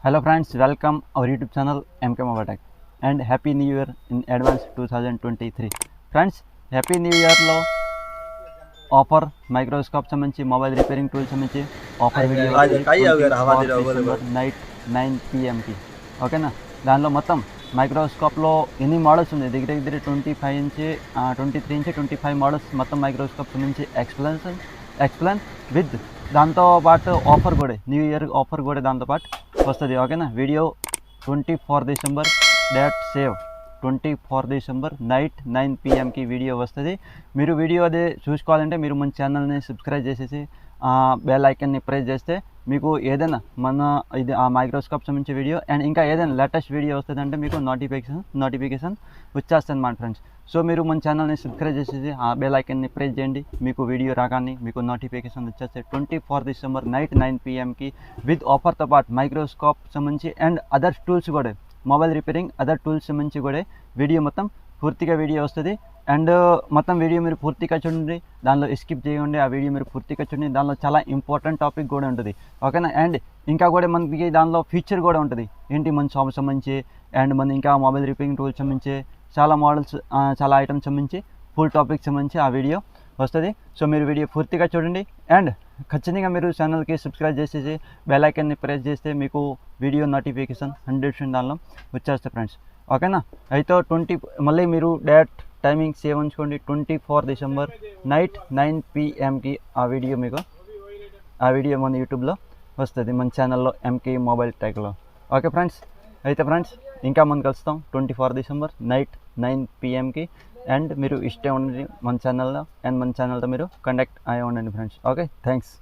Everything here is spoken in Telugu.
Hello friends, welcome our YouTube channel MK Mobile Tech and Happy New Year in advance 2023. Friends, Happy New Year లో ఆఫర్ మైక్రోస్కోప్ సంబంధించి మొబైల్ రిపేరింగ్ టూల్స్ సంబంధించి ఆఫర్ వీడియో డిసెంబర్ నైట్ 9 PMకి ఓకేనా. దానిలో మొత్తం మైక్రోస్కోప్లో ఎన్ని మోడల్స్ ఉన్నాయి దగ్గర 25 నుంచి 23 నుంచి 25 మోడల్స్ మొత్తం మైక్రోస్కోప్ సంబంధించి ఎక్స్ప్లెయిన్ విత్ దాంతోపాటు ఆఫర్ కూడా న్యూ ఇయర్ ఆఫర్ కూడా దాంతోపాటు వస్తుంది ఓకేనా. Video 24 December date save 24 December night 9 PMకి వీడియో వస్తుంది. మీరు వీడియో అదే చూసుకోవాలంటే మీరు మన ఛానల్ని సబ్స్క్రైబ్ చేసేసి బెల్ ఐకన్ని ప్రెస్ చేస్తే మీకు ఏదైనా మన ఇది ఆ మైక్రోస్కోప్ సంబంధించి వీడియో అండ్ ఇంకా ఏదైనా లేటెస్ట్ వీడియో వస్తుందంటే మీకు నోటిఫికేషన్ వచ్చేస్తుంది మా ఫ్రెండ్స్. సో మీరు మన ఛానల్ని సబ్స్క్రైబ్ చేసేసి ఆ బెల్ ఐకన్ని ప్రెస్ చేయండి, మీకు వీడియో రాగానే మీకు నోటిఫికేషన్ వచ్చేస్తే 24 డిసెంబర్ నైట్ 9 PMకి విత్ ఆఫర్తో పాటు మైక్రోస్కోప్ సంబంధించి అండ్ అదర్ టూల్స్ కూడా మొబైల్ రిపేరింగ్ అదర్ టూల్స్ సంబంధించి కూడా వీడియో మొత్తం పూర్తిగా వీడియో వస్తుంది. అండ్ మొత్తం వీడియో మీరు పూర్తిగా చూడండి, దానిలో స్కిప్ చేయండి, ఆ వీడియో మీరు పూర్తిగా చూడండి. దానిలో చాలా ఇంపార్టెంట్ టాపిక్ కూడా ఉంటుంది ఓకేనా. అండ్ ఇంకా కూడా మనకి దానిలో ఫీచర్ కూడా ఉంటుంది ఏంటి మన షాప్ సంబంధించి అండ్ మన ఇంకా మొబైల్ రిపేరింగ్ టూల్స్ సంబంధించి చాలా మోడల్స్ చాలా ఐటమ్స్ సంబంధించి ఫుల్ టాపిక్ సంబంధించి ఆ వీడియో వస్తుంది. సో మీరు వీడియో పూర్తిగా చూడండి అండ్ ఖచ్చితంగా మీరు ఛానల్కి సబ్స్క్రైబ్ చేసేసి బెల్ ఐకాన్ని ప్రెస్ చేస్తే మీకు వీడియో నోటిఫికేషన్ 100% దానిలో వచ్చేస్తాయి ఫ్రెండ్స్ ఓకేనా. అయితే మళ్ళీ మీరు డేట్ టైమింగ్ సేవ్ ఉంచుకోండి. 24 డిసెంబర్ నైట్ 9 PMకి ఆ వీడియో మన యూట్యూబ్లో వస్తుంది మన ఛానల్లో MK మొబైల్ టెక్లో. ఓకే ఫ్రెండ్స్, అయితే ఫ్రెండ్స్ ఇంకా మనం కలుస్తాం 24 డిసెంబర్ నైట్ 9 PMకి. అండ్ మీరు ఇష్టం ఉండండి మన ఛానల్లో అండ్ మన ఛానల్తో మీరు కండక్ట్ అయ్యి ఉండండి ఫ్రెండ్స్. Okay, thanks.